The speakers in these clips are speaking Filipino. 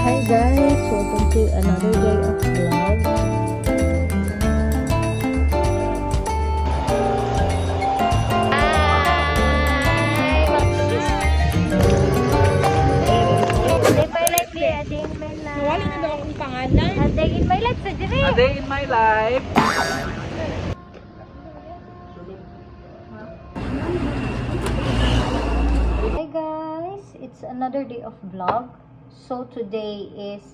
Hi guys, welcome to another day of vlog. Day my life di, a day in my life. Nawali na daw akong pangalan. A day in my life sa dire. A day in my life. Hi guys, it's another day of vlog. So today is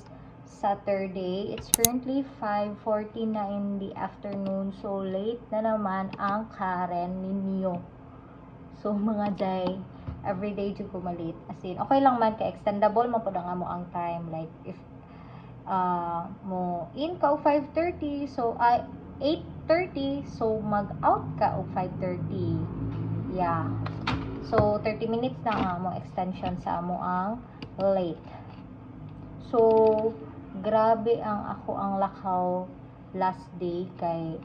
Saturday. It's currently 5:40 na in the afternoon. So late na naman ang Karen ninyo. So mga day, everyday jud ko malit. As in, okay lang man ka extendable man pud ang amo ang time, like if mo in ka og 5:30, so 8:30, so mag-out ka og 5:30. Yeah. So 30 minutes na ang amo extension sa amo ang late. So grabe ang ako ang lakaw last day kay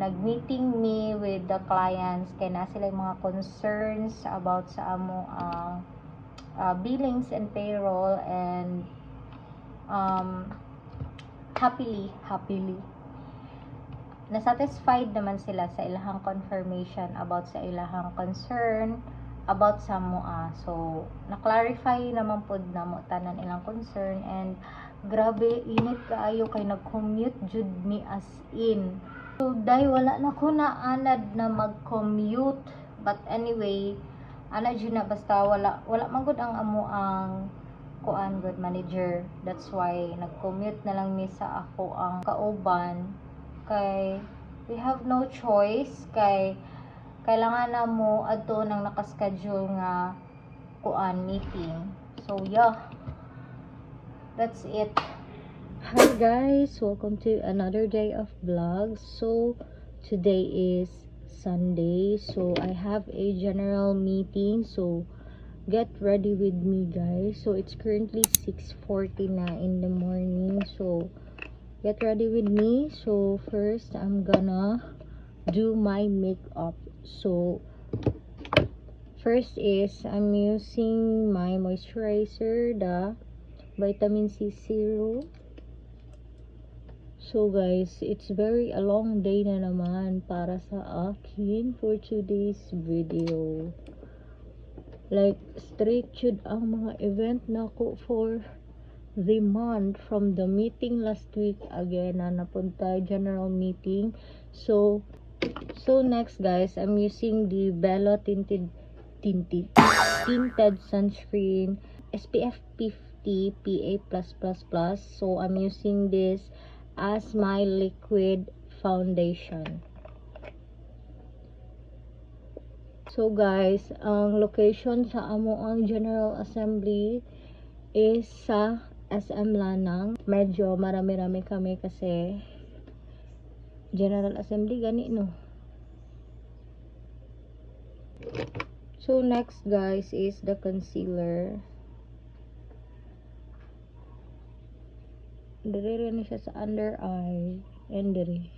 nag-meeting me with the clients kay na sila mga concerns about sa amo ang billings and payroll, and happily nasatisfied naman sila sa ilahang confirmation about sa ilahang concern about sa mua. So na-clarify naman pod na mo tanan ilang concern, and grabe init kaayo kay nag-commute jud mi as in. So dai wala na ko na anad na mag-commute, but anyway ana jud na basta wala man gud ang amo ang kuan good manager. That's why nag-commute na lang mi sa ako ang kauban kay we have no choice kay kailangan na mo adto nang nakaschedule nga kuan meeting. So yeah, that's it. Hi guys, welcome to another day of vlogs. So today is Sunday, so I have a general meeting, so get ready with me guys. So it's currently 6:40 na in the morning, so get ready with me. So first I'm gonna do my makeup. So first is I'm using my moisturizer, the vitamin C serum. So guys, it's very a long day na naman para sa akin for today's video. Like straight jud ang mga event nako for the month from the meeting last week again na napunta general meeting. So next guys, I'm using the Bella tinted sunscreen SPF 50 PA+++. So I'm using this as my liquid foundation. So guys, ang location sa amo ang General Assembly is sa SM Lanang. Medyo marami-rami kami kasi General Assembly gani no. So next guys is the concealer. Dire na siya sa under eye and dire.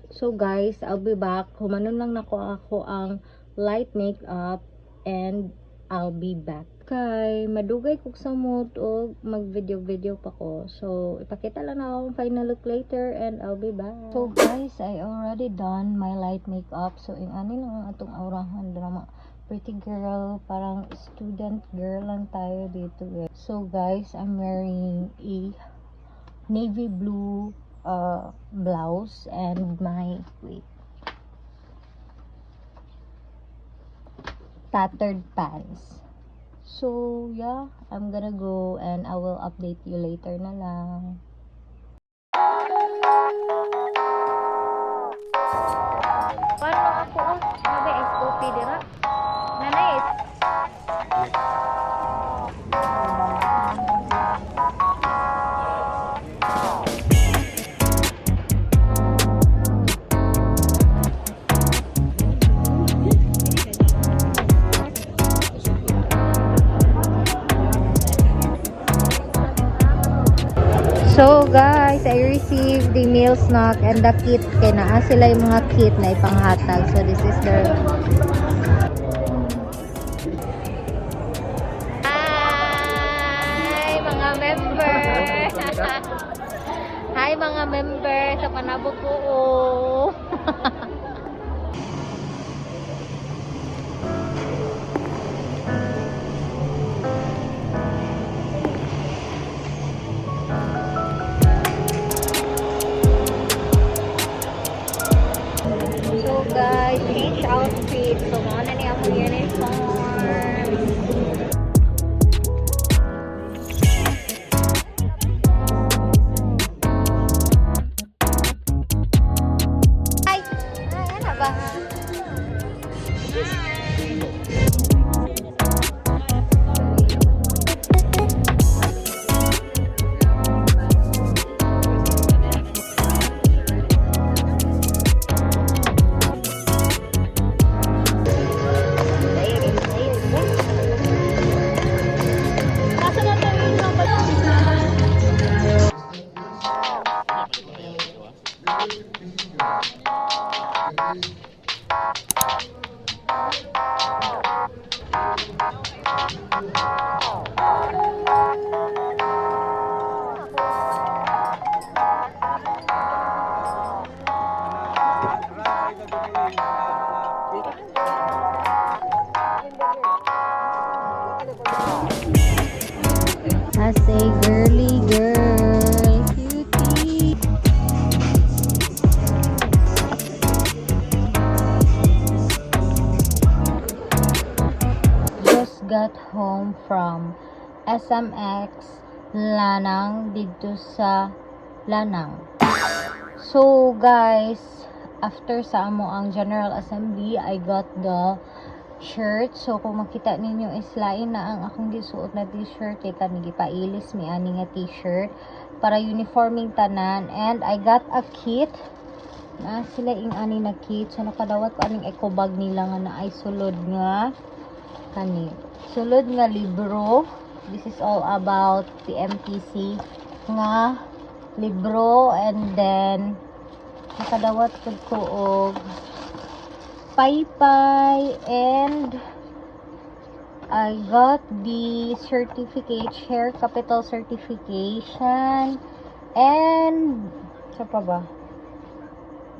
So guys, I'll be back. Humanon lang nako ako ang light makeup and I'll be back. Kay madugay kog sa mood o mag-video pa ko. So ipakita lang na akong final look later and I'll be back. So guys, I already done my light makeup. So ani lang ang atong aurahan drama. Pretty girl, parang student girl lang tayo dito eh. So guys, I'm wearing a navy blue blouse and my tattered pants. So yeah, I'm gonna go and I will update you later na lang. Paano ako mabe SOP dira? Nanay. So guys, I received the meal snack and the kit. Kaya naa sila yung mga kit na ipanghatag. So this is the Hi mga member sa Panabog ko. So guys, change outfit. So mga na niya akong uniform. Ay! Ay, ano ba? As a girly girl, cutie. Just got home from SMX Lanang dito sa Lanang. So guys, after sa amo ang General Assembly, I got the shirt. So kung makita ninyo is lain na ang akong gisuot na t-shirt, kay kanigi pailis mi ani nga t-shirt para uniforming tanan. And I got a kit na sila ing ani na kit. So nakadawat ko aning eco bag nila nga na ay sulod nga kani sulod nga libro. This is all about the MTC nga libro. And then nakadawat ko og paypay, and I got the certificate, share capital certification, and sa pa ba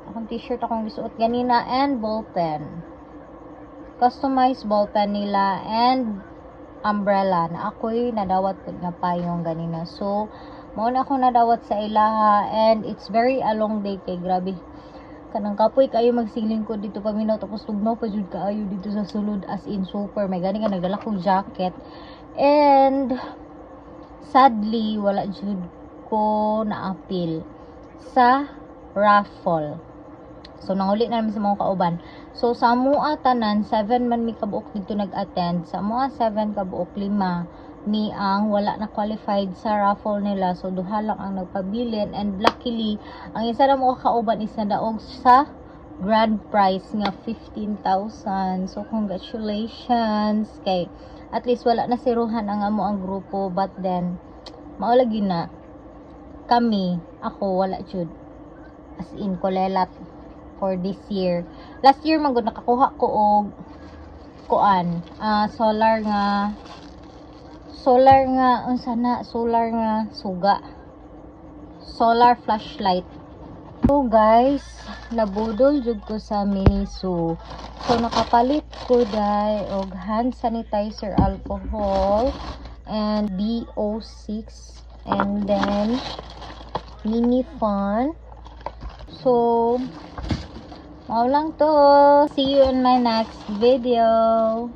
akong t-shirt akong gisuot ganina, and ball pen, customized ball pen nila, and umbrella na ako'y nadawat ko na payong ganina. So mao na ako nadawat sa ilaha, and it's very a long day kay grabe kanang kapoy kayo magsiling ko dito paminaw, tapos tugnaw pa jud kaayo dito sa sulod, as in super may gani nga nagdala kong jacket. And sadly wala jud ko na-appeal sa raffle, so nanguli na namin sa mga kauban. So sa mua tanan 7 man mi kabuok dito nag-attend, sa mua 7 kabuok 5 mi ang wala na qualified sa raffle nila. So duha lang ang nagpabilin, and luckily ang isa na mo kauban is nadaog sa grand prize nga 15,000. So congratulations, kay at least wala na siruhan ang amo ang grupo. But then maulagi na kami, ako wala jud, as in kolelat for this year. Last year man gud nakakuha ko og kuan solar nga unsa na solar nga suga, solar flashlight. So guys, nabudol jud ko sa Miniso. So nakapalit ko dai og hand sanitizer alcohol and DO6, and then mini fun. So mao lang to. See you in my next video.